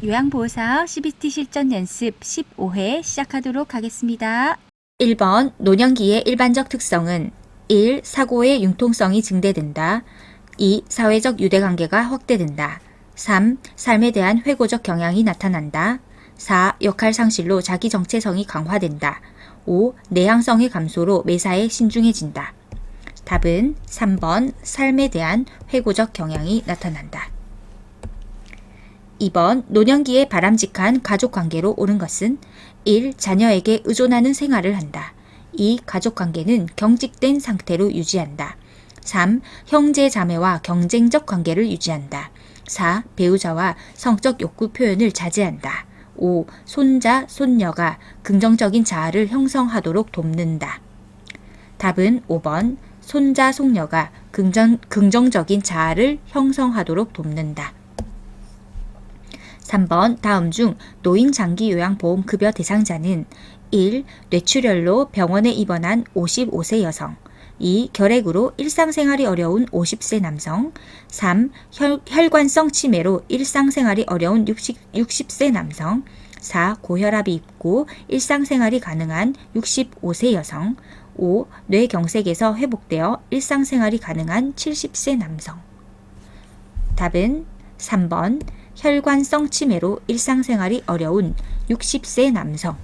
요양보호사 CBT 실전 연습 15회 시작하도록 하겠습니다. 1번 노년기의 일반적 특성은 1. 사고의 융통성이 증대된다. 2. 사회적 유대관계가 확대된다. 3. 삶에 대한 회고적 경향이 나타난다. 4. 역할 상실로 자기 정체성이 강화된다. 5. 내향성의 감소로 매사에 신중해진다. 답은 3번 삶에 대한 회고적 경향이 나타난다. 2번 노년기에 바람직한 가족관계로 옳은 것은 1. 자녀에게 의존하는 생활을 한다. 2. 가족관계는 경직된 상태로 유지한다. 3. 형제 자매와 경쟁적 관계를 유지한다. 4. 배우자와 성적 욕구 표현을 자제한다. 5. 손자, 손녀가 긍정적인 자아를 형성하도록 돕는다. 답은 5번 손자, 손녀가 긍정적인 자아를 형성하도록 돕는다. 3번 다음 중 노인 장기 요양보험 급여 대상자는 1. 뇌출혈로 병원에 입원한 55세 여성 2. 결핵으로 일상생활이 어려운 50세 남성 3. 혈관성 치매로 일상생활이 어려운 60세 남성 4. 고혈압이 있고 일상생활이 가능한 65세 여성 5. 뇌경색에서 회복되어 일상생활이 가능한 70세 남성. 답은 3번 혈관성 치매로 일상생활이 어려운 60세 남성.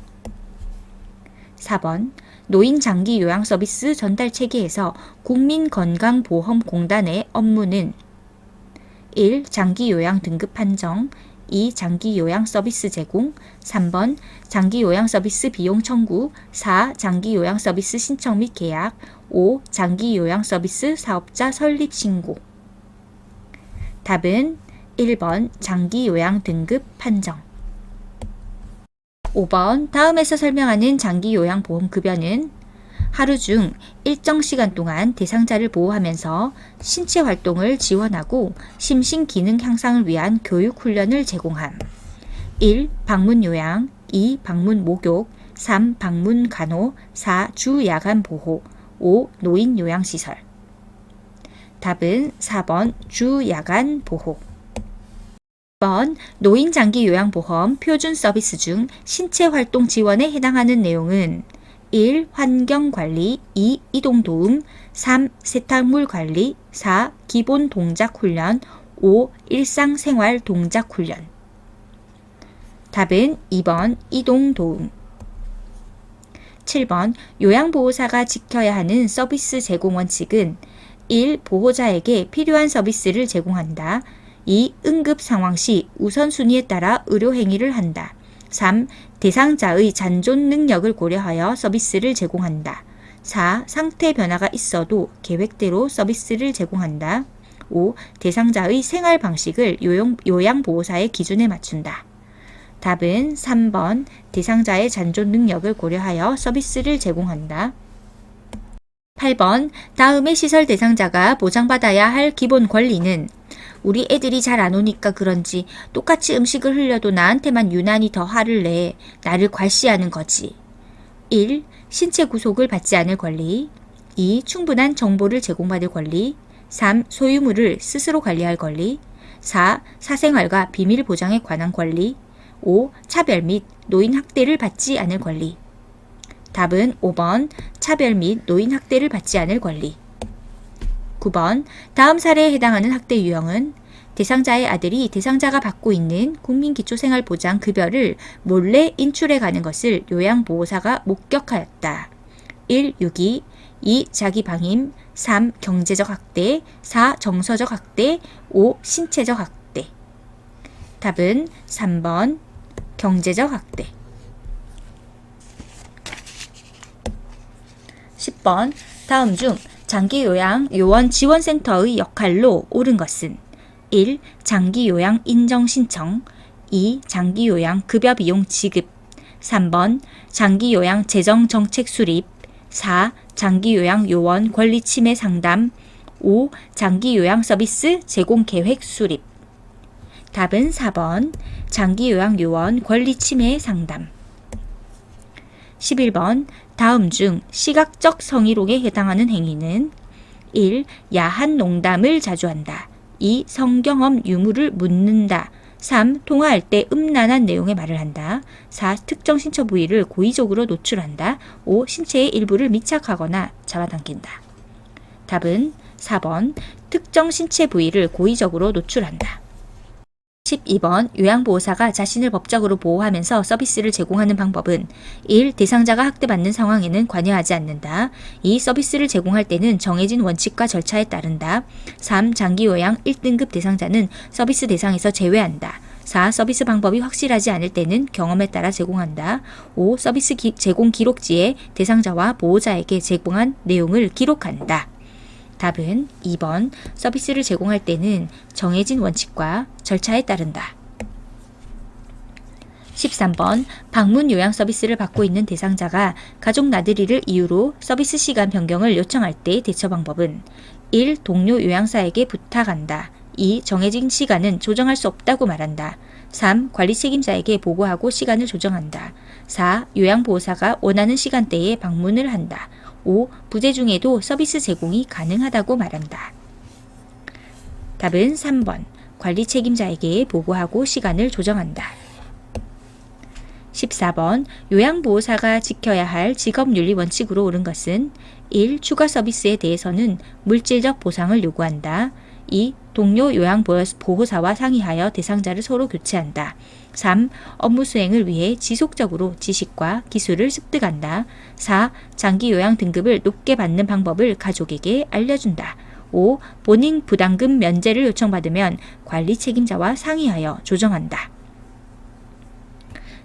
4번 노인 장기 요양 서비스 전달 체계에서 국민건강보험공단의 업무는 1. 장기 요양 등급 판정 2. 장기 요양 서비스 제공 3번 장기 요양 서비스 비용 청구 4. 장기 요양 서비스 신청 및 계약 5. 장기 요양 서비스 사업자 설립 신고. 답은 1번 장기 요양 등급 판정. 5번 다음에서 설명하는 장기 요양 보험 급여는 하루 중 일정 시간 동안 대상자를 보호하면서 신체 활동을 지원하고 심신 기능 향상을 위한 교육 훈련을 제공함. 1. 방문 요양 2. 방문 목욕 3. 방문 간호 4. 주 야간 보호 5. 노인 요양시설. 답은 4번 주 야간 보호. 1번 노인 장기 요양보험 표준 서비스 중 신체활동 지원에 해당하는 내용은 1. 환경관리 2. 이동도움 3. 세탁물 관리 4. 기본 동작훈련 5. 일상생활 동작훈련. 답은 2번 이동도움. 7번 요양보호사가 지켜야 하는 서비스 제공 원칙은 1. 보호자에게 필요한 서비스를 제공한다. 2. 응급 상황 시 우선순위에 따라 의료 행위를 한다. 3. 대상자의 잔존 능력을 고려하여 서비스를 제공한다. 4. 상태 변화가 있어도 계획대로 서비스를 제공한다. 5. 대상자의 생활 방식을 요양보호사의 기준에 맞춘다. 답은 3번 대상자의 잔존 능력을 고려하여 서비스를 제공한다. 8번 다음의 시설 대상자가 보장받아야 할 기본 권리는 우리 애들이 잘 안 오니까 그런지 똑같이 음식을 흘려도 나한테만 유난히 더 화를 내 나를 괄시하는 거지. 1. 신체 구속을 받지 않을 권리 2. 충분한 정보를 제공받을 권리 3. 소유물을 스스로 관리할 권리 4. 사생활과 비밀 보장에 관한 권리 5. 차별 및 노인 학대를 받지 않을 권리. 답은 5번 차별 및 노인 학대를 받지 않을 권리. 9번 다음 사례에 해당하는 학대 유형은 대상자의 아들이 대상자가 받고 있는 국민기초생활보장 급여를 몰래 인출해 가는 것을 요양보호사가 목격하였다. 1. 유기 2. 자기방임 3. 경제적 학대 4. 정서적 학대 5. 신체적 학대. 답은 3번 경제적 학대. 10번 다음 중 장기요양 요원 지원센터의 역할로 옳은 것은 1. 장기요양 인정 신청 2. 장기요양 급여 비용 지급 3번 장기요양 재정 정책 수립 4. 장기요양 요원 권리 침해 상담 5. 장기요양 서비스 제공 계획 수립. 답은 4번 장기요양 요원 권리 침해 상담. 11번 다음 중 시각적 성희롱에 해당하는 행위는 1. 야한 농담을 자주 한다. 2. 성경험 유무를 묻는다. 3. 통화할 때 음란한 내용의 말을 한다. 4. 특정 신체 부위를 고의적으로 노출한다. 5. 신체의 일부를 밀착하거나 잡아당긴다. 답은 4번 특정 신체 부위를 고의적으로 노출한다. 12번 요양보호사가 자신을 법적으로 보호하면서 서비스를 제공하는 방법은 1. 대상자가 학대받는 상황에는 관여하지 않는다. 2. 서비스를 제공할 때는 정해진 원칙과 절차에 따른다. 3. 장기요양 1등급 대상자는 서비스 대상에서 제외한다. 4. 서비스 방법이 확실하지 않을 때는 경험에 따라 제공한다. 5. 서비스 제공 기록지에 대상자와 보호자에게 제공한 내용을 기록한다. 답은 2번 서비스를 제공할 때는 정해진 원칙과 절차에 따른다. 13번 방문 요양 서비스를 받고 있는 대상자가 가족 나들이를 이유로 서비스 시간 변경을 요청할 때 대처 방법은 1. 동료 요양사에게 부탁한다. 2. 정해진 시간은 조정할 수 없다고 말한다. 3. 관리 책임자에게 보고하고 시간을 조정한다. 4. 요양보호사가 원하는 시간대에 방문을 한다. 5. 부재 중에도 서비스 제공이 가능하다고 말한다. 답은 3번. 관리 책임자에게 보고하고 시간을 조정한다. 14번. 요양보호사가 지켜야 할 직업윤리 원칙으로 옳은 것은 1. 추가 서비스에 대해서는 물질적 보상을 요구한다. 2. 동료 요양보호사와 상의하여 대상자를 서로 교체한다. 3. 업무 수행을 위해 지속적으로 지식과 기술을 습득한다. 4. 장기 요양 등급을 높게 받는 방법을 가족에게 알려준다. 5. 본인 부담금 면제를 요청받으면 관리 책임자와 상의하여 조정한다.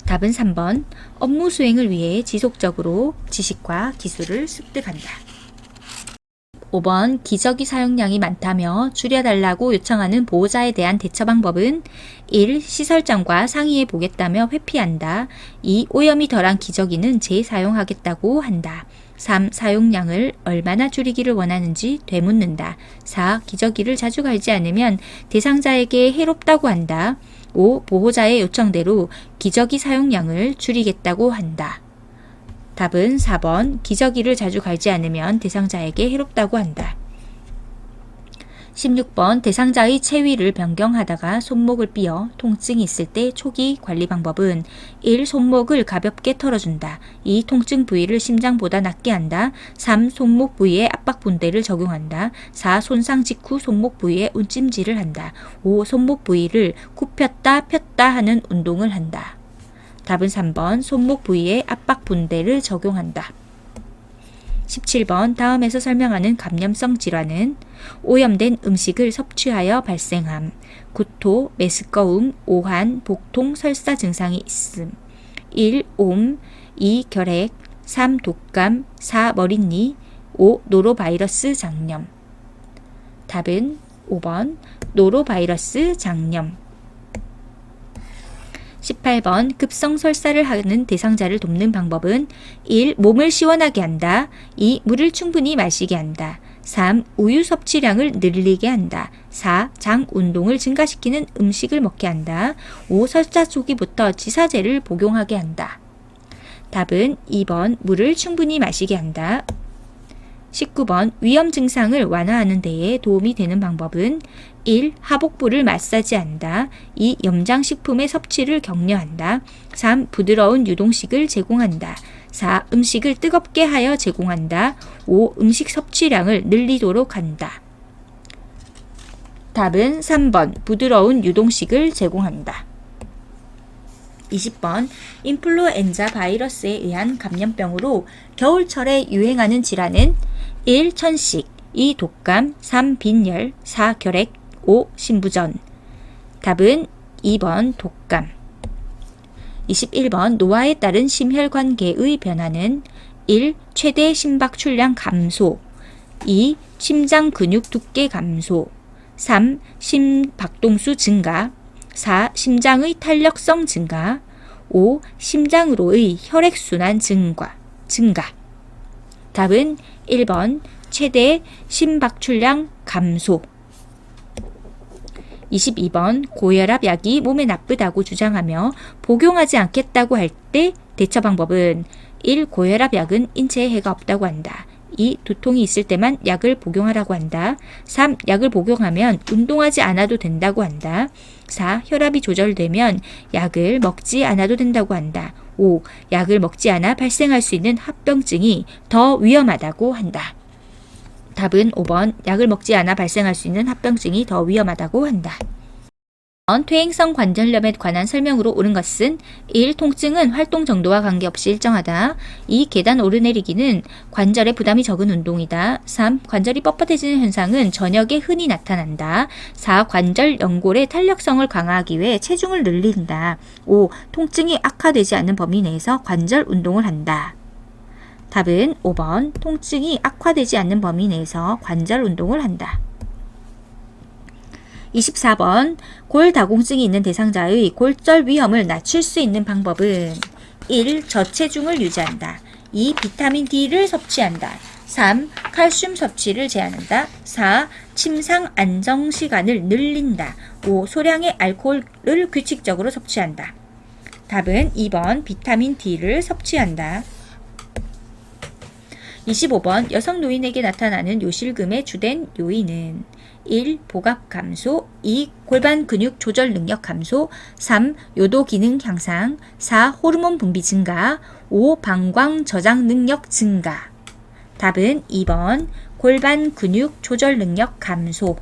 답은 3번. 업무 수행을 위해 지속적으로 지식과 기술을 습득한다. 5번 기저귀 사용량이 많다며 줄여달라고 요청하는 보호자에 대한 대처 방법은 1. 시설장과 상의해 보겠다며 회피한다. 2. 오염이 덜한 기저귀는 재사용하겠다고 한다. 3. 사용량을 얼마나 줄이기를 원하는지 되묻는다. 4. 기저귀를 자주 갈지 않으면 대상자에게 해롭다고 한다. 5. 보호자의 요청대로 기저귀 사용량을 줄이겠다고 한다. 답은 4번 기저귀를 자주 갈지 않으면 대상자에게 해롭다고 한다. 16번 대상자의 체위를 변경하다가 손목을 삐어 통증이 있을 때 초기 관리 방법은 1. 손목을 가볍게 털어준다. 2. 통증 부위를 심장보다 낮게 한다. 3. 손목 부위에 압박 분대를 적용한다. 4. 손상 직후 손목 부위에 운찜질을 한다. 5. 손목 부위를 굽혔다 폈다 하는 운동을 한다. 답은 3번 손목 부위에 압박 분대를 적용한다. 17번 다음에서 설명하는 감염성 질환은 오염된 음식을 섭취하여 발생함, 구토, 메스꺼움, 오한, 복통, 설사 증상이 있음. 1. 옴 2. 결핵 3. 독감 4. 머릿니 5. 노로바이러스 장염. 답은 5번 노로바이러스 장염. 18번 급성 설사를 하는 대상자를 돕는 방법은 1. 몸을 시원하게 한다. 2. 물을 충분히 마시게 한다. 3. 우유 섭취량을 늘리게 한다. 4. 장 운동을 증가시키는 음식을 먹게 한다. 5. 설사 초기부터 지사제를 복용하게 한다. 답은 2번 물을 충분히 마시게 한다. 19번 위험 증상을 완화하는 데에 도움이 되는 방법은 1. 하복부를 마사지한다. 2. 염장식품의 섭취를 격려한다. 3. 부드러운 유동식을 제공한다. 4. 음식을 뜨겁게 하여 제공한다. 5. 음식 섭취량을 늘리도록 한다. 답은 3번 부드러운 유동식을 제공한다. 20번 인플루엔자 바이러스에 의한 감염병으로 겨울철에 유행하는 질환은 1. 천식 2. 독감 3. 빈혈 4. 결핵 5. 신부전. 답은 2번 독감. 21번 노화에 따른 심혈관계의 변화는 1. 최대 심박출량 감소 2. 심장 근육 두께 감소 3. 심박동수 증가 4. 심장의 탄력성 증가 5. 심장으로의 혈액순환 증가. 답은 1번 최대 심박출량 감소. 22번 고혈압 약이 몸에 나쁘다고 주장하며 복용하지 않겠다고 할 때 대처 방법은 1. 고혈압 약은 인체에 해가 없다고 한다. 2. 두통이 있을 때만 약을 복용하라고 한다. 3. 약을 복용하면 운동하지 않아도 된다고 한다. 4. 혈압이 조절되면 약을 먹지 않아도 된다고 한다. 5. 약을 먹지 않아 발생할 수 있는 합병증이 더 위험하다고 한다. 답은 5번. 약을 먹지 않아 발생할 수 있는 합병증이 더 위험하다고 한다. 퇴행성 관절염에 관한 설명으로 옳은 것은 1. 통증은 활동 정도와 관계없이 일정하다. 2. 계단 오르내리기는 관절에 부담이 적은 운동이다. 3. 관절이 뻣뻣해지는 현상은 저녁에 흔히 나타난다. 4. 관절 연골의 탄력성을 강화하기 위해 체중을 늘린다. 5. 통증이 악화되지 않는 범위 내에서 관절 운동을 한다. 답은 5번. 통증이 악화되지 않는 범위 내에서 관절 운동을 한다. 24번 골다공증이 있는 대상자의 골절 위험을 낮출 수 있는 방법은 1. 저체중을 유지한다. 2. 비타민 D를 섭취한다. 3. 칼슘 섭취를 제한한다. 4. 침상 안정 시간을 늘린다. 5. 소량의 알코올을 규칙적으로 섭취한다. 답은 2번 비타민 D를 섭취한다. 25번 여성 노인에게 나타나는 요실금의 주된 요인은 1. 복압 감소, 2. 골반 근육 조절 능력 감소, 3. 요도 기능 향상, 4. 호르몬 분비 증가, 5. 방광 저장 능력 증가. 답은 2번 골반 근육 조절 능력 감소.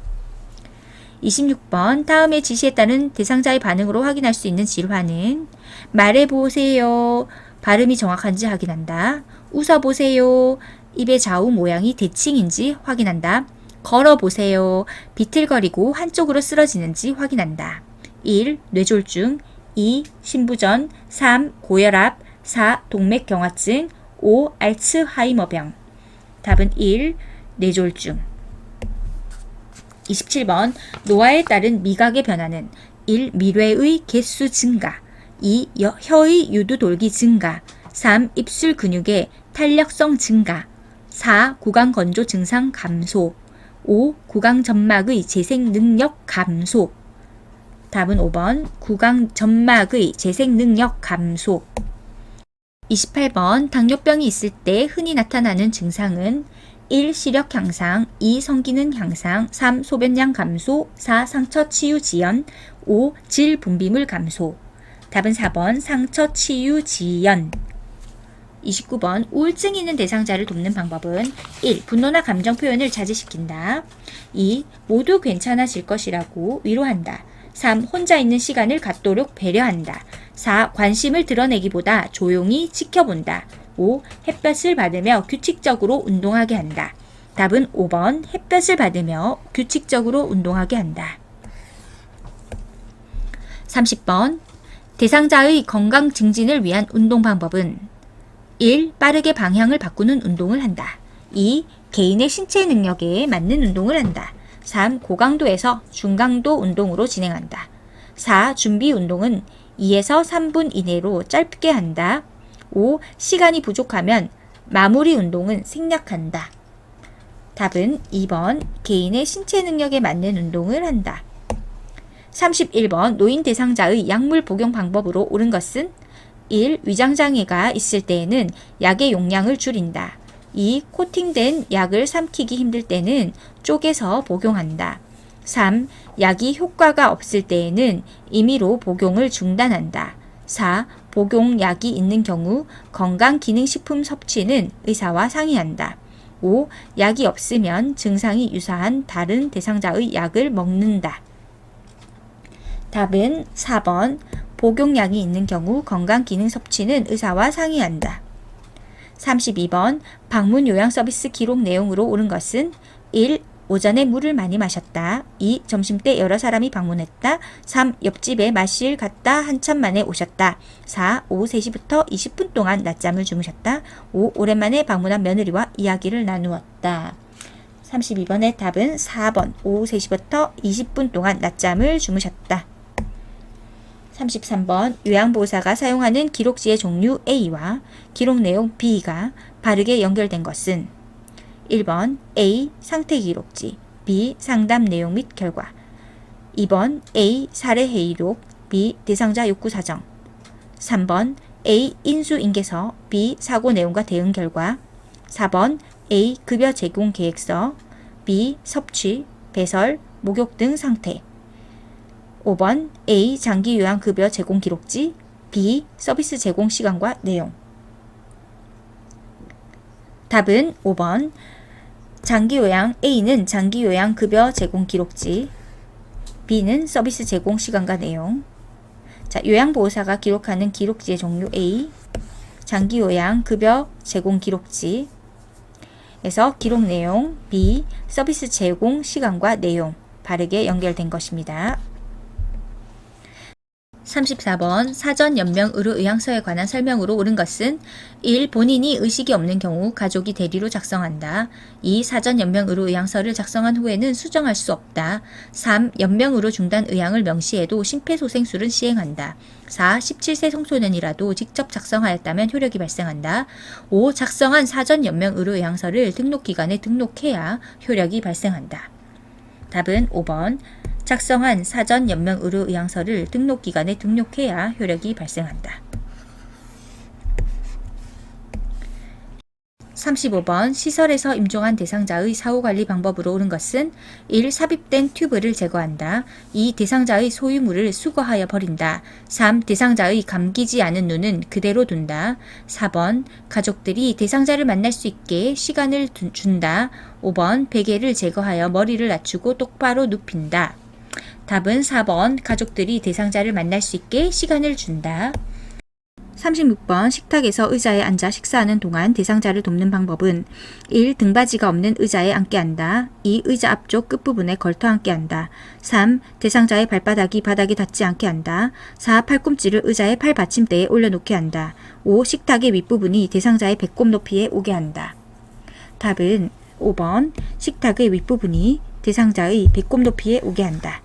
26번 다음의 지시에 따른 대상자의 반응으로 확인할 수 있는 질환은 말해보세요. 발음이 정확한지 확인한다. 웃어보세요. 입의 좌우 모양이 대칭인지 확인한다. 걸어보세요. 비틀거리고 한쪽으로 쓰러지는지 확인한다. 1. 뇌졸중, 2. 신부전, 3. 고혈압, 4. 동맥경화증, 5. 알츠하이머병. 답은 1. 뇌졸중. 27번 노화에 따른 미각의 변화는 1. 미뢰의 개수 증가, 2. 혀의 유두돌기 증가, 3. 입술 근육의 탄력성 증가, 4. 구강 건조 증상 감소, 5. 구강 점막의 재생 능력 감소. 답은 5번 구강 점막의 재생 능력 감소. 28번 당뇨병이 있을 때 흔히 나타나는 증상은 1. 시력 향상, 2. 성기능 향상, 3. 소변량 감소, 4. 상처 치유 지연, 5. 질 분비물 감소. 답은 4번 상처 치유 지연. 29번 우울증이 있는 대상자를 돕는 방법은 1. 분노나 감정 표현을 자제시킨다. 2. 모두 괜찮아질 것이라고 위로한다. 3. 혼자 있는 시간을 갖도록 배려한다. 4. 관심을 드러내기보다 조용히 지켜본다. 5. 햇볕을 받으며 규칙적으로 운동하게 한다. 답은 5번 햇볕을 받으며 규칙적으로 운동하게 한다. 30번 대상자의 건강 증진을 위한 운동 방법은 1. 빠르게 방향을 바꾸는 운동을 한다. 2. 개인의 신체 능력에 맞는 운동을 한다. 3. 고강도에서 중강도 운동으로 진행한다. 4. 준비 운동은 2에서 3분 이내로 짧게 한다. 5. 시간이 부족하면 마무리 운동은 생략한다. 답은 2번 개인의 신체 능력에 맞는 운동을 한다. 31번 노인 대상자의 약물 복용 방법으로 옳은 것은 1. 위장장애가 있을 때에는 약의 용량을 줄인다. 2. 코팅된 약을 삼키기 힘들 때는 쪼개서 복용한다. 3. 약이 효과가 없을 때에는 임의로 복용을 중단한다. 4. 복용약이 있는 경우 건강기능식품 섭취는 의사와 상의한다. 5. 약이 없으면 증상이 유사한 다른 대상자의 약을 먹는다. 답은 4번 복용약이 있는 경우 건강기능 섭취는 의사와 상의한다. 32번 방문 요양 서비스 기록 내용으로 옳은 것은 1. 오전에 물을 많이 마셨다. 2. 점심때 여러 사람이 방문했다. 3. 옆집에 마실 갔다 한참 만에 오셨다. 4. 오후 3시부터 20분 동안 낮잠을 주무셨다. 5. 오랜만에 방문한 며느리와 이야기를 나누었다. 32번의 답은 4번 오후 3시부터 20분 동안 낮잠을 주무셨다. 33번 요양보호사가 사용하는 기록지의 종류 A와 기록 내용 B가 바르게 연결된 것은 1번 A. 상태 기록지, B. 상담 내용 및 결과, 2번 A. 사례 회의록, B. 대상자 욕구 사정, 3번 A. 인수인계서, B. 사고 내용과 대응 결과, 4번 A. 급여 제공 계획서, B. 섭취, 배설, 목욕 등 상태. 5번 A. 장기 요양 급여 제공 기록지, B. 서비스 제공 시간과 내용. 답은 5번 장기 요양. A는 장기 요양 급여 제공 기록지, B는 서비스 제공 시간과 내용. 자, 요양보호사가 기록하는 기록지의 종류 A, 장기 요양 급여 제공 기록지, 에서 기록 내용 B, 서비스 제공 시간과 내용 바르게 연결된 것입니다. 34번 사전 연명 의료 의향서에 관한 설명으로 옳은 것은 1. 본인이 의식이 없는 경우 가족이 대리로 작성한다. 2. 사전 연명 의료 의향서를 작성한 후에는 수정할 수 없다. 3. 연명 의료 중단 의향을 명시해도 심폐소생술은 시행한다. 4. 17세 청소년이라도 직접 작성하였다면 효력이 발생한다. 5. 작성한 사전 연명 의료 의향서를 등록기관에 등록해야 효력이 발생한다. 답은 5번 작성한 사전 연명 의료 의향서를 등록기관에 등록해야 효력이 발생한다. 35번 시설에서 임종한 대상자의 사후관리 방법으로 옳은 것은 1. 삽입된 튜브를 제거한다. 2. 대상자의 소유물을 수거하여 버린다. 3. 대상자의 감기지 않은 눈은 그대로 둔다. 4번 가족들이 대상자를 만날 수 있게 시간을 준다. 5번 베개를 제거하여 머리를 낮추고 똑바로 눕힌다. 답은 4번 가족들이 대상자를 만날 수 있게 시간을 준다. 36번 식탁에서 의자에 앉아 식사하는 동안 대상자를 돕는 방법은 1. 등받이가 없는 의자에 앉게 한다. 2. 의자 앞쪽 끝부분에 걸터 앉게 한다. 3. 대상자의 발바닥이 바닥에 닿지 않게 한다. 4. 팔꿈치를 의자의 팔 받침대에 올려놓게 한다. 5. 식탁의 윗부분이 대상자의 배꼽 높이에 오게 한다. 답은 5번 식탁의 윗부분이 대상자의 배꼽 높이에 오게 한다.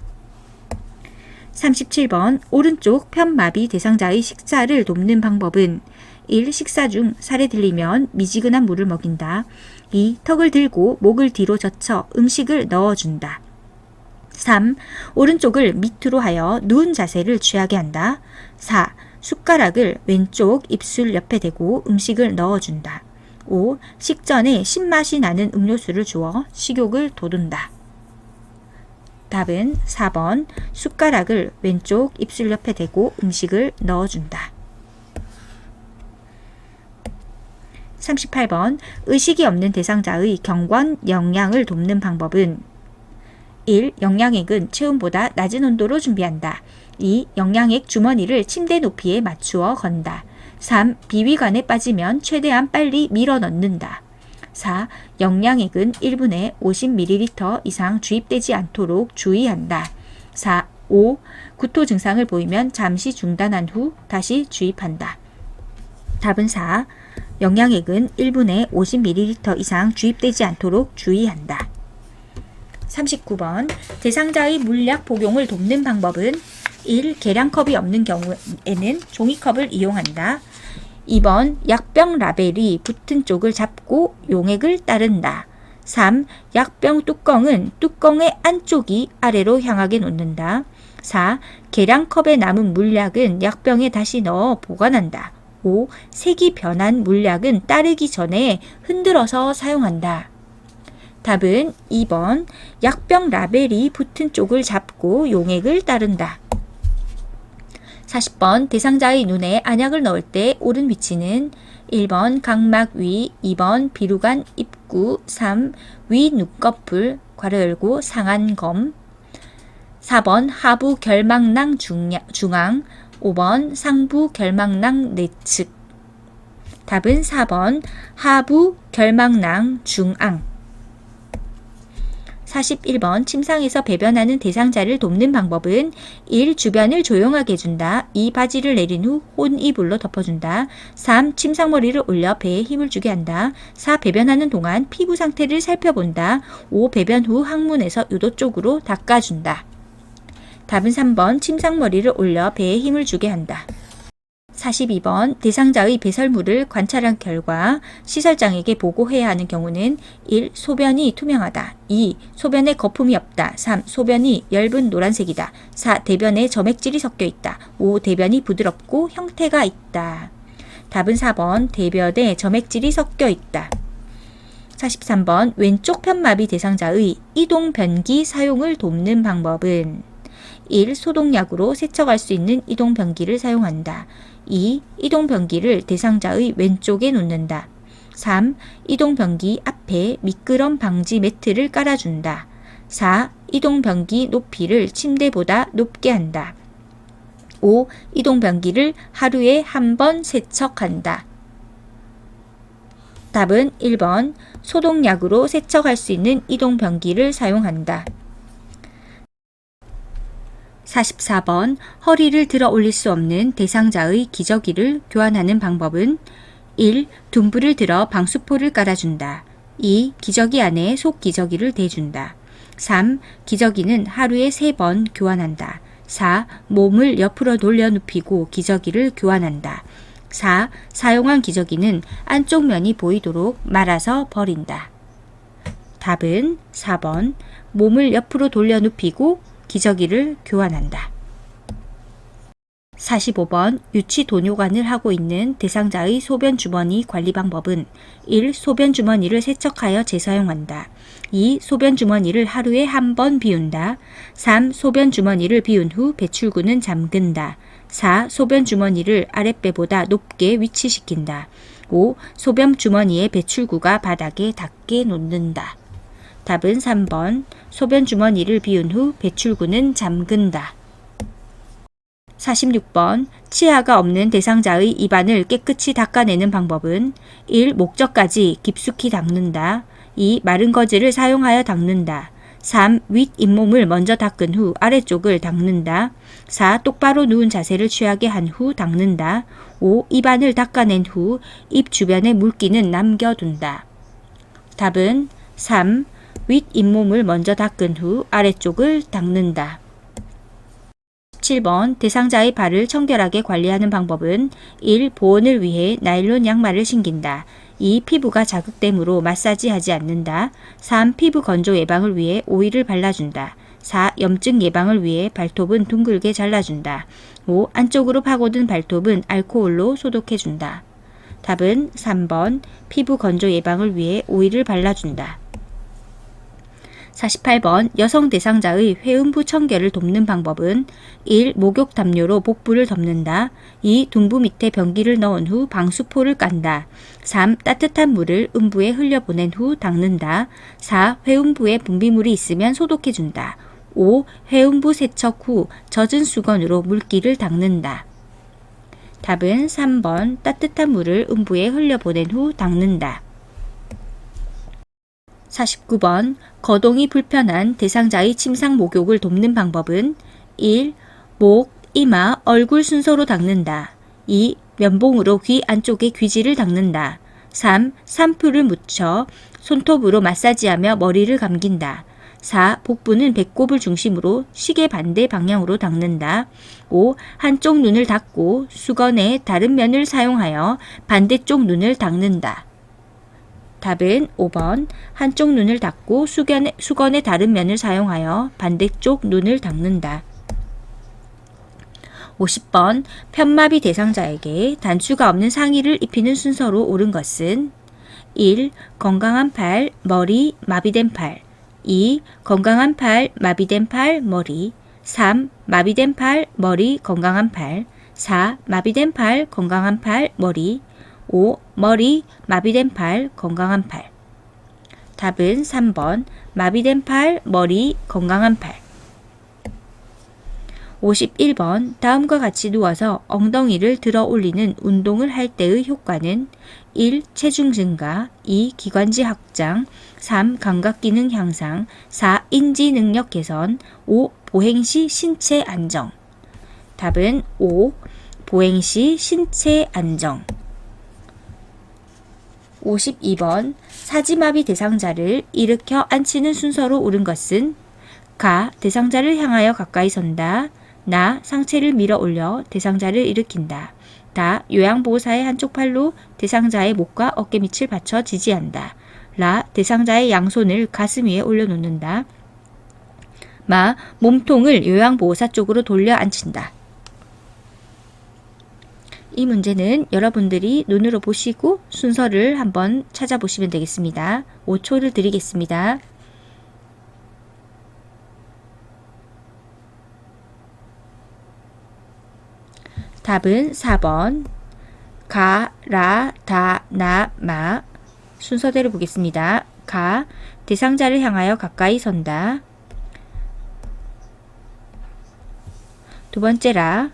37번 오른쪽 편마비 대상자의 식사를 돕는 방법은 1. 식사 중 살에 들리면 미지근한 물을 먹인다. 2. 턱을 들고 목을 뒤로 젖혀 음식을 넣어준다. 3. 오른쪽을 밑으로 하여 누운 자세를 취하게 한다. 4. 숟가락을 왼쪽 입술 옆에 대고 음식을 넣어준다. 5. 식전에 신맛이 나는 음료수를 주어 식욕을 돋운다. 답은 4번 숟가락을 왼쪽 입술 옆에 대고 음식을 넣어준다. 38번 의식이 없는 대상자의 경관 영양을 돕는 방법은 1. 영양액은 체온보다 낮은 온도로 준비한다. 2. 영양액 주머니를 침대 높이에 맞추어 건다. 3. 비위관에 빠지면 최대한 빨리 밀어 넣는다. 4. 영양액은 1분에 50ml 이상 주입되지 않도록 주의한다. 5. 구토 증상을 보이면 잠시 중단한 후 다시 주입한다. 답은 4. 영양액은 1분에 50ml 이상 주입되지 않도록 주의한다. 39번 대상자의 물약 복용을 돕는 방법은 1. 계량컵이 없는 경우에는 종이컵을 이용한다. 2번 약병 라벨이 붙은 쪽을 잡고 용액을 따른다. 3. 약병 뚜껑은 뚜껑의 안쪽이 아래로 향하게 놓는다. 4. 계량컵에 남은 물약은 약병에 다시 넣어 보관한다. 5. 색이 변한 물약은 따르기 전에 흔들어서 사용한다. 답은 2번 약병 라벨이 붙은 쪽을 잡고 용액을 따른다. 40번 대상자의 눈에 안약을 넣을 때 옳은 위치는 1번 각막 위, 2번 비루관 입구, 3. 위 눈꺼풀, 괄호 열고 상안검, 4번 하부 결막낭 중앙, 5번 상부 결막낭 내측. 답은 4번 하부 결막낭 중앙. 41번 침상에서 배변하는 대상자를 돕는 방법은 1. 주변을 조용하게 해준다. 2. 바지를 내린 후 혼이불로 덮어준다. 3. 침상머리를 올려 배에 힘을 주게 한다. 4. 배변하는 동안 피부 상태를 살펴본다. 5. 배변 후 항문에서 요도 쪽으로 닦아준다. 답은 3번 침상머리를 올려 배에 힘을 주게 한다. 42번 대상자의 배설물을 관찰한 결과 시설장에게 보고해야 하는 경우는 1. 소변이 투명하다. 2. 소변에 거품이 없다. 3. 소변이 엷은 노란색이다. 4. 대변에 점액질이 섞여 있다. 5. 대변이 부드럽고 형태가 있다. 답은 4번 대변에 점액질이 섞여 있다. 43번 왼쪽 편마비 대상자의 이동 변기 사용을 돕는 방법은 1. 소독약으로 세척할 수 있는 이동 변기를 사용한다. 2. 이동 변기를 대상자의 왼쪽에 놓는다. 3. 이동 변기 앞에 미끄럼 방지 매트를 깔아준다. 4. 이동 변기 높이를 침대보다 높게 한다. 5. 이동 변기를 하루에 한 번 세척한다. 답은 1번 소독약으로 세척할 수 있는 이동 변기를 사용한다. 44번 허리를 들어 올릴 수 없는 대상자의 기저귀를 교환하는 방법은 1. 둔부를 들어 방수포를 깔아준다. 2. 기저귀 안에 속기저귀를 대준다. 3. 기저귀는 하루에 3번 교환한다. 4. 몸을 옆으로 돌려 눕히고 기저귀를 교환한다. 4. 사용한 기저귀는 안쪽 면이 보이도록 말아서 버린다. 답은 4번 몸을 옆으로 돌려 눕히고 기저귀를 교환한다. 45번 유치 도뇨관을 하고 있는 대상자의 소변 주머니 관리 방법은 1. 소변 주머니를 세척하여 재사용한다. 2. 소변 주머니를 하루에 한 번 비운다. 3. 소변 주머니를 비운 후 배출구는 잠근다. 4. 소변 주머니를 아랫배보다 높게 위치시킨다. 5. 소변 주머니의 배출구가 바닥에 닿게 놓는다. 답은 3번 소변 주머니를 비운 후 배출구는 잠근다. 46번 치아가 없는 대상자의 입안을 깨끗이 닦아내는 방법은 1. 목젖까지 깊숙이 닦는다. 2. 마른 거즈를 사용하여 닦는다. 3. 윗 잇몸을 먼저 닦은 후 아래쪽을 닦는다. 4. 똑바로 누운 자세를 취하게 한 후 닦는다. 5. 입안을 닦아낸 후 입 주변의 물기는 남겨둔다. 답은 3. 윗 잇몸을 먼저 닦은 후 아래쪽을 닦는다. 17번 대상자의 발을 청결하게 관리하는 방법은 1. 보온을 위해 나일론 양말을 신긴다. 2. 피부가 자극됨으로 마사지하지 않는다. 3. 피부 건조 예방을 위해 오일을 발라준다. 4. 염증 예방을 위해 발톱은 둥글게 잘라준다. 5. 안쪽으로 파고든 발톱은 알코올로 소독해준다. 답은 3번 피부 건조 예방을 위해 오일을 발라준다. 48번 여성 대상자의 회음부 청결을 돕는 방법은 1. 목욕 담요로 복부를 덮는다. 2. 둔부 밑에 변기를 넣은 후 방수포를 깐다. 3. 따뜻한 물을 음부에 흘려보낸 후 닦는다. 4. 회음부에 분비물이 있으면 소독해준다. 5. 회음부 세척 후 젖은 수건으로 물기를 닦는다. 답은 3번 따뜻한 물을 음부에 흘려보낸 후 닦는다. 49번 거동이 불편한 대상자의 침상 목욕을 돕는 방법은 1. 목, 이마, 얼굴 순서로 닦는다. 2. 면봉으로 귀 안쪽의 귀지를 닦는다. 3. 산풀을 묻혀 손톱으로 마사지하며 머리를 감긴다. 4. 복부는 배꼽을 중심으로 시계 반대 방향으로 닦는다. 5. 한쪽 눈을 닫고 수건의 다른 면을 사용하여 반대쪽 눈을 닦는다. 답은 5번 한쪽 눈을 닫고 수건의 다른 면을 사용하여 반대쪽 눈을 닦는다. 50번 편마비 대상자에게 단추가 없는 상의를 입히는 순서로 옳은 것은 1. 건강한 팔, 머리, 마비된 팔. 2. 건강한 팔, 마비된 팔, 머리. 3. 마비된 팔, 머리, 건강한 팔. 4. 마비된 팔, 건강한 팔, 머리. 5. 머리, 마비된 팔, 건강한 팔. 답은 3번 마비된 팔, 머리, 건강한 팔. 51번 다음과 같이 누워서 엉덩이를 들어 올리는 운동을 할 때의 효과는 1. 체중 증가, 2. 기관지 확장, 3. 감각 기능 향상, 4. 인지 능력 개선, 5. 보행 시 신체 안정. 답은 5. 보행 시 신체 안정. 52번 사지마비 대상자를 일으켜 앉히는 순서로 옳은 것은 가. 대상자를 향하여 가까이 선다. 나. 상체를 밀어 올려 대상자를 일으킨다. 다. 요양보호사의 한쪽 팔로 대상자의 목과 어깨 밑을 받쳐 지지한다. 라. 대상자의 양손을 가슴 위에 올려놓는다. 마. 몸통을 요양보호사 쪽으로 돌려 앉힌다. 이 문제는 여러분들이 눈으로 보시고 순서를 한번 찾아보시면 되겠습니다. 5초를 드리겠습니다. 답은 4번 가, 라, 다, 나, 마. 순서대로 보겠습니다. 가, 대상자를 향하여 가까이 선다. 두 번째 라,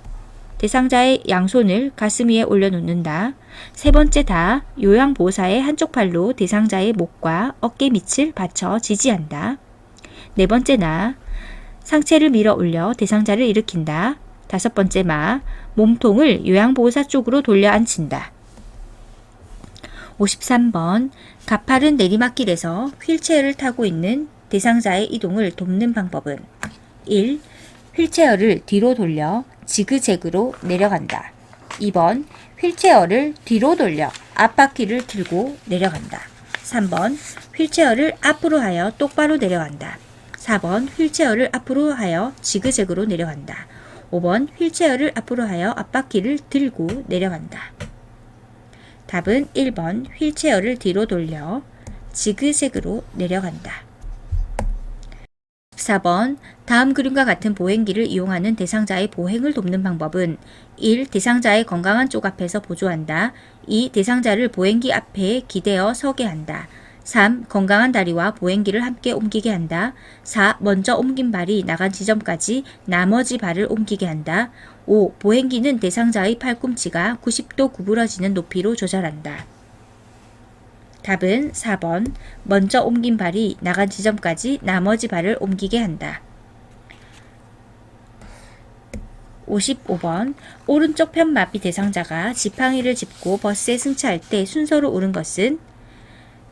대상자의 양손을 가슴 위에 올려놓는다. 세 번째 다, 요양보호사의 한쪽 팔로 대상자의 목과 어깨 밑을 받쳐 지지한다. 네 번째 나, 상체를 밀어 올려 대상자를 일으킨다. 다섯 번째 마, 몸통을 요양보호사 쪽으로 돌려 앉힌다. 53번, 가파른 내리막길에서 휠체어를 타고 있는 대상자의 이동을 돕는 방법은 1. 휠체어를 뒤로 돌려 지그재그로 내려간다. 2번, 휠체어를 뒤로 돌려 앞바퀴를 들고 내려간다. 3번, 휠체어를 앞으로 하여 똑바로 내려간다. 4번, 휠체어를 앞으로 하여 지그재그로 내려간다. 5번, 휠체어를 앞으로 하여 앞바퀴를 들고 내려간다. 답은 1번, 휠체어를 뒤로 돌려 지그재그로 내려간다. 14번, 다음 그림과 같은 보행기를 이용하는 대상자의 보행을 돕는 방법은 1. 대상자의 건강한 쪽 앞에서 보조한다. 2. 대상자를 보행기 앞에 기대어 서게 한다. 3. 건강한 다리와 보행기를 함께 옮기게 한다. 4. 먼저 옮긴 발이 나간 지점까지 나머지 발을 옮기게 한다. 5. 보행기는 대상자의 팔꿈치가 90도 구부러지는 높이로 조절한다. 답은 4번. 먼저 옮긴 발이 나간 지점까지 나머지 발을 옮기게 한다. 55번. 오른쪽 편마비 대상자가 지팡이를 짚고 버스에 승차할 때 순서로 옳은 것은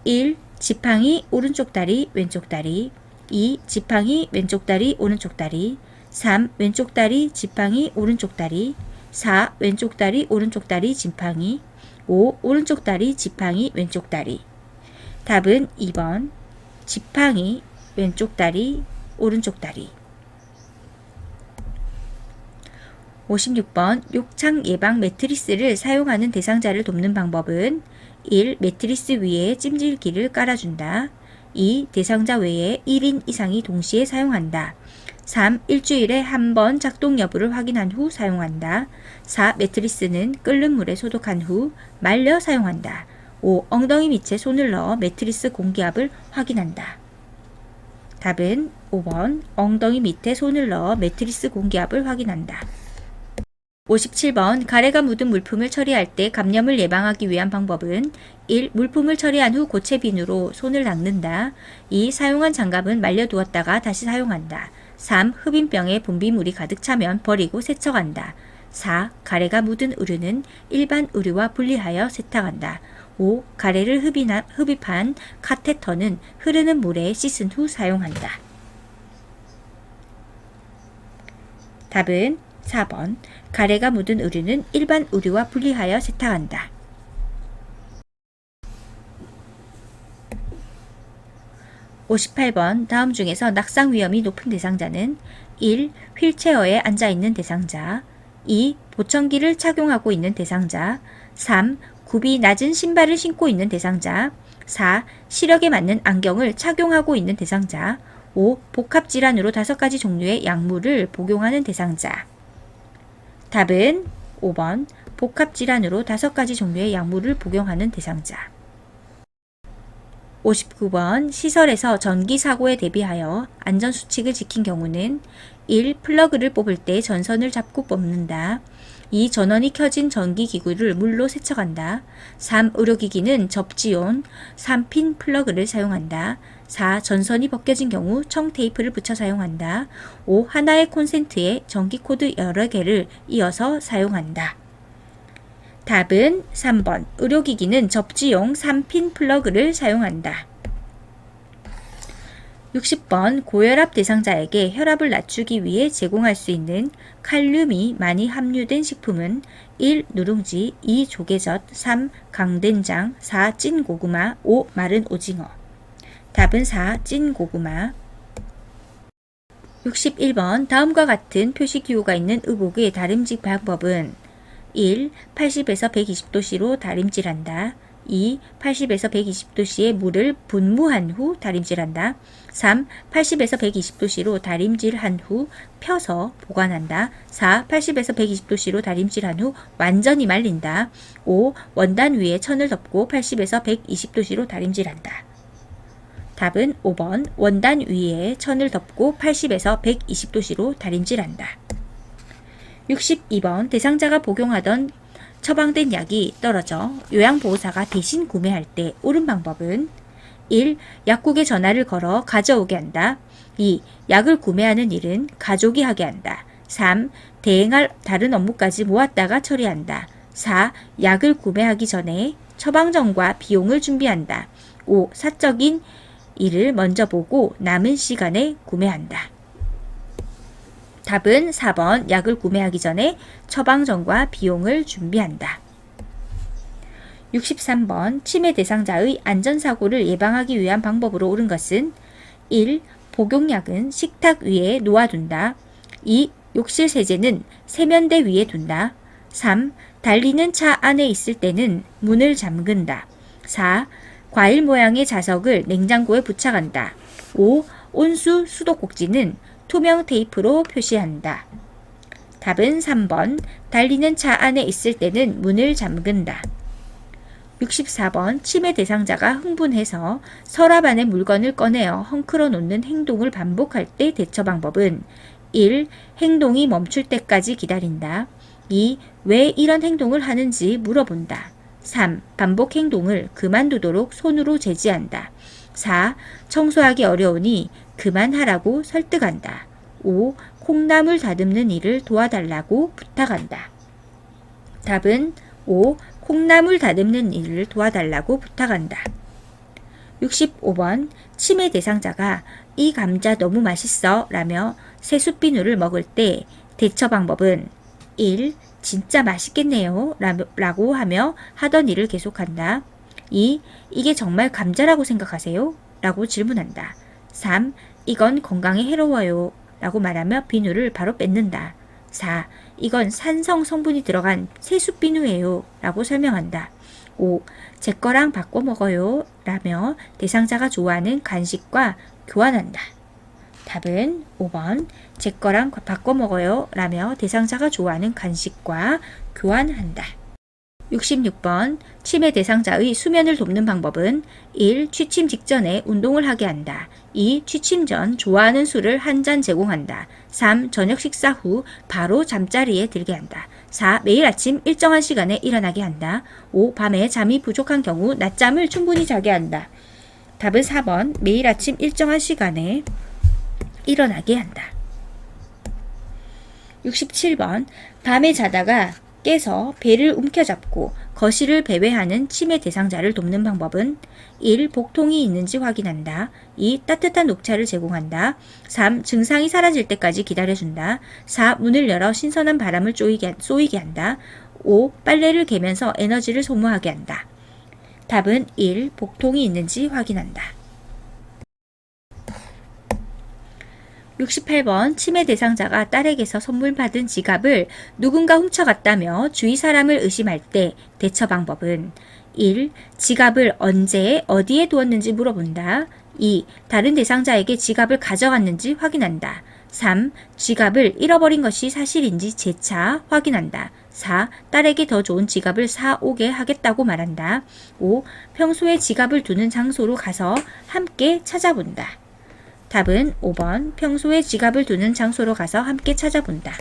1. 지팡이 오른쪽 다리 왼쪽 다리. 2. 지팡이 왼쪽 다리 오른쪽 다리. 3. 왼쪽 다리 지팡이 오른쪽 다리. 4. 왼쪽 다리 오른쪽 다리 지팡이. 5. 오른쪽 다리 지팡이 왼쪽 다리. 답은 2번 지팡이 왼쪽 다리 오른쪽 다리. 56번 욕창 예방 매트리스를 사용하는 대상자를 돕는 방법은 1. 매트리스 위에 찜질기를 깔아준다. 2. 대상자 외에 1인 이상이 동시에 사용한다. 3. 일주일에 한 번 작동 여부를 확인한 후 사용한다. 4. 매트리스는 끓는 물에 소독한 후 말려 사용한다. 5. 엉덩이 밑에 손을 넣어 매트리스 공기압을 확인한다. 답은 5번 엉덩이 밑에 손을 넣어 매트리스 공기압을 확인한다. 57번 가래가 묻은 물품을 처리할 때 감염을 예방하기 위한 방법은 1. 물품을 처리한 후 고체 비누로 손을 닦는다. 2. 사용한 장갑은 말려두었다가 다시 사용한다. 3. 흡인병에 분비물이 가득 차면 버리고 세척한다. 4. 가래가 묻은 의류는 일반 의류와 분리하여 세탁한다. 5. 가래를 흡입한 카테터는 흐르는 물에 씻은 후 사용한다. 답은 4번 가래가 묻은 의류는 일반 의류와 분리하여 세탁한다. 58번 다음 중에서 낙상 위험이 높은 대상자는 1. 휠체어에 앉아있는 대상자. 2. 보청기를 착용하고 있는 대상자. 3. 굽이 낮은 신발을 신고 있는 대상자. 4. 시력에 맞는 안경을 착용하고 있는 대상자. 5. 복합질환으로 5가지 종류의 약물을 복용하는 대상자. 답은 5번 복합질환으로 5가지 종류의 약물을 복용하는 대상자. 59번 시설에서 전기사고에 대비하여 안전수칙을 지킨 경우는 1. 플러그를 뽑을 때 전선을 잡고 뽑는다. 2. 전원이 켜진 전기기구를 물로 세척한다. 3. 의료기기는 접지용 3핀 플러그를 사용한다. 4. 전선이 벗겨진 경우 청테이프를 붙여 사용한다. 5. 하나의 콘센트에 전기코드 여러 개를 이어서 사용한다. 답은 3번 의료기기는 접지용 3핀 플러그를 사용한다. 60번 고혈압 대상자에게 혈압을 낮추기 위해 제공할 수 있는 칼륨이 많이 함유된 식품은 1. 누룽지 2. 조개젓 3. 강된장 4. 찐 고구마 5. 마른 오징어. 답은 4. 찐 고구마. 61번 다음과 같은 표시기호가 있는 의복의 다림질 방법은 1. 80에서 120도씨로 다림질한다. 2. 80에서 120도씨의 물을 분무한 후 다림질한다. 3. 80에서 120도씨로 다림질한 후 펴서 보관한다. 4. 80에서 120도씨로 다림질한 후 완전히 말린다. 5. 원단 위에 천을 덮고 80에서 120도씨로 다림질한다. 답은 5번 원단 위에 천을 덮고 80에서 120도씨로 다림질한다. 62번 대상자가 복용하던 처방된 약이 떨어져 요양보호사가 대신 구매할 때 옳은 방법은 1. 약국에 전화를 걸어 가져오게 한다. 2. 약을 구매하는 일은 가족이 하게 한다. 3. 대행할 다른 업무까지 모았다가 처리한다. 4. 약을 구매하기 전에 처방전과 비용을 준비한다. 5. 사적인 일을 먼저 보고 남은 시간에 구매한다. 답은 4번 약을 구매하기 전에 처방전과 비용을 준비한다. 63번 치매 대상자의 안전사고를 예방하기 위한 방법으로 옳은 것은 1. 복용약은 식탁 위에 놓아둔다. 2. 욕실 세제는 세면대 위에 둔다. 3. 달리는 차 안에 있을 때는 문을 잠근다. 4. 과일 모양의 자석을 냉장고에 부착한다. 5. 온수 수도꼭지는 투명 테이프로 표시한다. 답은 3번 달리는 차 안에 있을 때는 문을 잠근다. 64번 치매 대상자가 흥분해서 서랍 안에 물건을 꺼내어 헝클어 놓는 행동을 반복할 때 대처 방법은 1. 행동이 멈출 때까지 기다린다. 2. 왜 이런 행동을 하는지 물어본다. 3. 반복 행동을 그만두도록 손으로 제지한다. 4. 청소하기 어려우니 그만하라고 설득한다. 5. 콩나물 다듬는 일을 도와달라고 부탁한다. 답은 5. 콩나물 다듬는 일을 도와달라고 부탁한다. 65번 치매 대상자가 이 감자 너무 맛있어 라며 새순비누를 먹을 때 대처 방법은 1. 진짜 맛있겠네요 라고 하며 하던 일을 계속한다. 2. 이게 정말 감자라고 생각하세요? 라고 질문한다. 3. 이건 건강에 해로워요 라고 말하며 비누를 바로 뺏는다. 4. 이건 산성 성분이 들어간 새순비누예요 라고 설명한다. 5. 제 거랑 바꿔 먹어요 라며 대상자가 좋아하는 간식과 교환한다. 답은 5번 제 거랑 바꿔 먹어요 라며 대상자가 좋아하는 간식과 교환한다. 66번 치매 대상자의 수면을 돕는 방법은 1. 취침 직전에 운동을 하게 한다. 2. 취침 전 좋아하는 술을 한 잔 제공한다. 3. 저녁 식사 후 바로 잠자리에 들게 한다. 4. 매일 아침 일정한 시간에 일어나게 한다. 5. 밤에 잠이 부족한 경우 낮잠을 충분히 자게 한다. 답은 4번 매일 아침 일정한 시간에 일어나게 한다. 67번 밤에 자다가 깨서 배를 움켜잡고 거실을 배회하는 치매 대상자를 돕는 방법은 1. 복통이 있는지 확인한다. 2. 따뜻한 녹차를 제공한다. 3. 증상이 사라질 때까지 기다려준다. 4. 문을 열어 신선한 바람을 쏘이게 한다. 5. 빨래를 개면서 에너지를 소모하게 한다. 답은 1. 복통이 있는지 확인한다. 68번 치매 대상자가 딸에게서 선물 받은 지갑을 누군가 훔쳐갔다며 주위 사람을 의심할 때 대처 방법은 1. 지갑을 언제 어디에 두었는지 물어본다. 2. 다른 대상자에게 지갑을 가져갔는지 확인한다. 3. 지갑을 잃어버린 것이 사실인지 재차 확인한다. 4. 딸에게 더 좋은 지갑을 사오게 하겠다고 말한다. 5. 평소에 지갑을 두는 장소로 가서 함께 찾아본다. 답은 5번 평소에 지갑을 두는 장소로 가서 함께 찾아본다.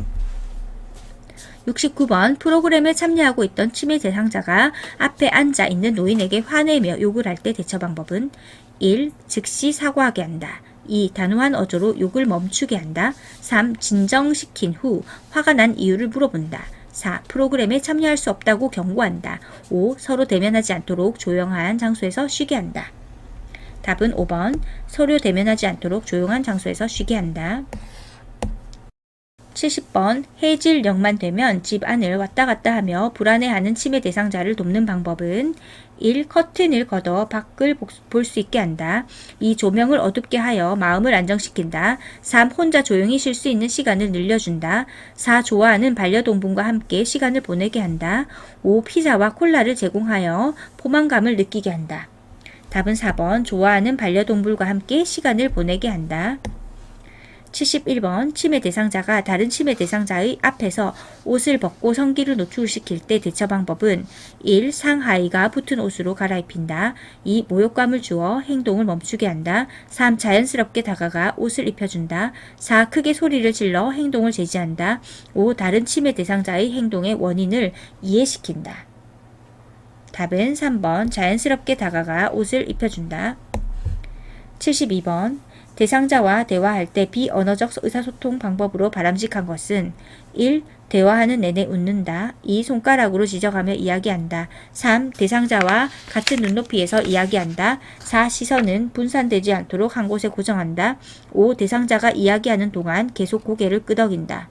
69번 프로그램에 참여하고 있던 치매 대상자가 앞에 앉아 있는 노인에게 화내며 욕을 할 때 대처 방법은 1. 즉시 사과하게 한다. 2. 단호한 어조로 욕을 멈추게 한다. 3. 진정시킨 후 화가 난 이유를 물어본다. 4. 프로그램에 참여할 수 없다고 경고한다. 5. 서로 대면하지 않도록 조용한 장소에서 쉬게 한다. 답은 5번 서로 대면하지 않도록 조용한 장소에서 쉬게 한다. 70번 해질녘만 되면 집 안을 왔다 갔다 하며 불안해하는 치매 대상자를 돕는 방법은 1. 커튼을 걷어 밖을 볼 수 있게 한다. 2. 조명을 어둡게 하여 마음을 안정시킨다. 3. 혼자 조용히 쉴 수 있는 시간을 늘려준다. 4. 좋아하는 반려동물과 함께 시간을 보내게 한다. 5. 피자와 콜라를 제공하여 포만감을 느끼게 한다. 답은 4번 좋아하는 반려동물과 함께 시간을 보내게 한다. 71번 치매 대상자가 다른 치매 대상자의 앞에서 옷을 벗고 성기를 노출시킬 때 대처 방법은 1. 상하의가 붙은 옷으로 갈아입힌다. 2. 모욕감을 주어 행동을 멈추게 한다. 3. 자연스럽게 다가가 옷을 입혀준다. 4. 크게 소리를 질러 행동을 제지한다. 5. 다른 치매 대상자의 행동의 원인을 이해시킨다. 답은 3번 자연스럽게 다가가 옷을 입혀준다. 72번 대상자와 대화할 때 비언어적 의사소통 방법으로 바람직한 것은 1. 대화하는 내내 웃는다. 2. 손가락으로 지적하며 이야기한다. 3. 대상자와 같은 눈높이에서 이야기한다. 4. 시선은 분산되지 않도록 한 곳에 고정한다. 5. 대상자가 이야기하는 동안 계속 고개를 끄덕인다.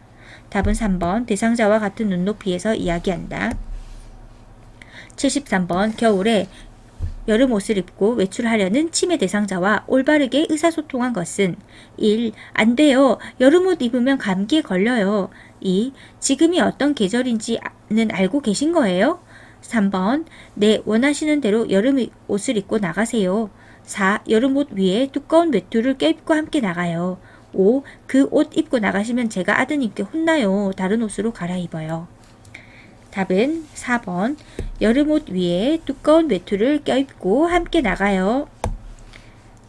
답은 3번 대상자와 같은 눈높이에서 이야기한다. 73번 겨울에 여름 옷을 입고 외출하려는 치매 대상자와 올바르게 의사소통한 것은 1. 안 돼요. 여름 옷 입으면 감기에 걸려요. 2. 지금이 어떤 계절인지는 알고 계신 거예요? 3번 네, 원하시는 대로 여름 옷을 입고 나가세요. 4. 여름 옷 위에 두꺼운 외투를 껴입고 함께 나가요. 5. 그 옷 입고 나가시면 제가 아드님께 혼나요. 다른 옷으로 갈아입어요. 답은 4번 여름옷 위에 두꺼운 외투를 껴입고 함께 나가요.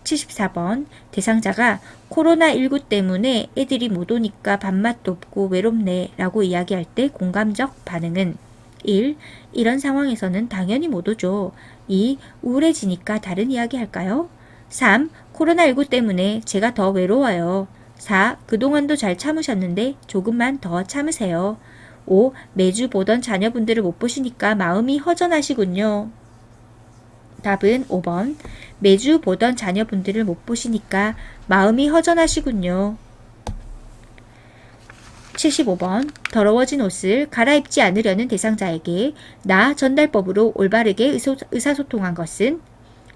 74번 대상자가 코로나19 때문에 애들이 못 오니까 밥맛도 없고 외롭네 라고 이야기할 때 공감적 반응은 1. 이런 상황에서는 당연히 못 오죠. 2. 우울해지니까 다른 이야기 할까요? 3. 코로나19 때문에 제가 더 외로워요. 4. 그동안도 잘 참으셨는데 조금만 더 참으세요. 5. 매주 보던 자녀분들을 못 보시니까 마음이 허전하시군요. 답은 5번. 매주 보던 자녀분들을 못 보시니까 마음이 허전하시군요. 75번. 더러워진 옷을 갈아입지 않으려는 대상자에게 나 전달법으로 올바르게 의사소통한 것은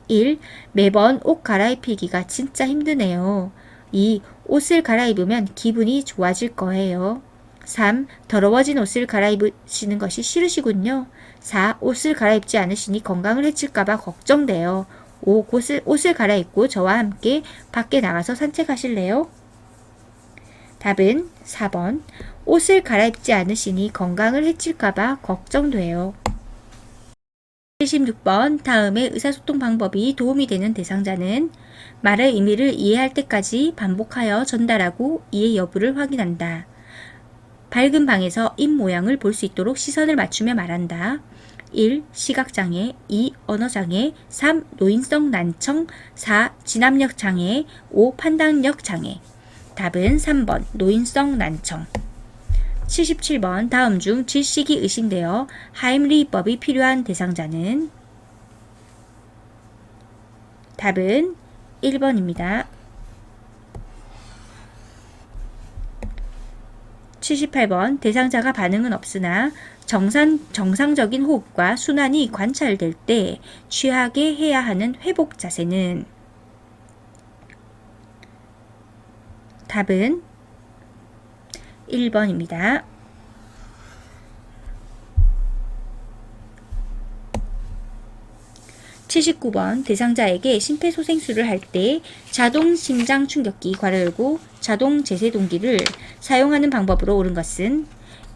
1. 매번 옷 갈아입히기가 진짜 힘드네요. 2. 옷을 갈아입으면 기분이 좋아질 거예요. 3. 더러워진 옷을 갈아입으시는 것이 싫으시군요. 4. 옷을 갈아입지 않으시니 건강을 해칠까봐 걱정돼요. 5. 옷을 갈아입고 저와 함께 밖에 나가서 산책하실래요? 답은 4번. 옷을 갈아입지 않으시니 건강을 해칠까봐 걱정돼요. 76번 다음의 의사소통 방법이 도움이 되는 대상자는 말의 의미를 이해할 때까지 반복하여 전달하고 이해 여부를 확인한다. 밝은 방에서 입 모양을 볼 수 있도록 시선을 맞추며 말한다. 1. 시각장애 2. 언어장애 3. 노인성 난청 4. 진압력 장애 5. 판단력 장애 답은 3번 노인성 난청 77번 다음 중 질식이 의심되어 하임리히법이 필요한 대상자는 답은 1번입니다. 78번 대상자가 반응은 없으나 정상적인 호흡과 순환이 관찰될 때 취하게 해야 하는 회복 자세는 답은 1번입니다. 79번 대상자에게 심폐소생술을 할 때 자동 심장 충격기 괄호 열고 자동 제세동기를 사용하는 방법으로 옳은 것은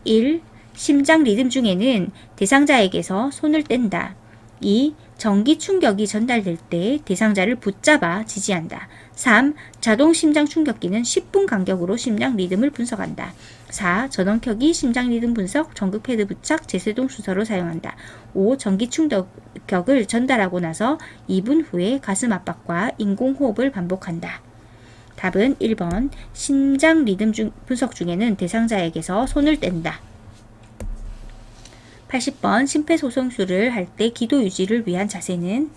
1. 심장 리듬 중에는 대상자에게서 손을 뗀다. 2. 전기 충격이 전달될 때 대상자를 붙잡아 지지한다. 3. 자동 심장 충격기는 10분 간격으로 심장 리듬을 분석한다. 4. 전원켜기, 심장 리듬 분석, 전극 패드 부착, 제세동 순서로 사용한다. 5. 전기 충격을 전달하고 나서 2분 후에 가슴 압박과 인공호흡을 반복한다. 답은 1번. 심장 리듬 분석 중에는 대상자에게서 손을 뗀다. 80번 심폐소생술을 할 때 기도 유지를 위한 자세는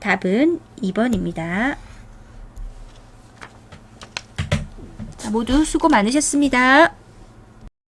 답은 2번입니다. 모두 수고 많으셨습니다.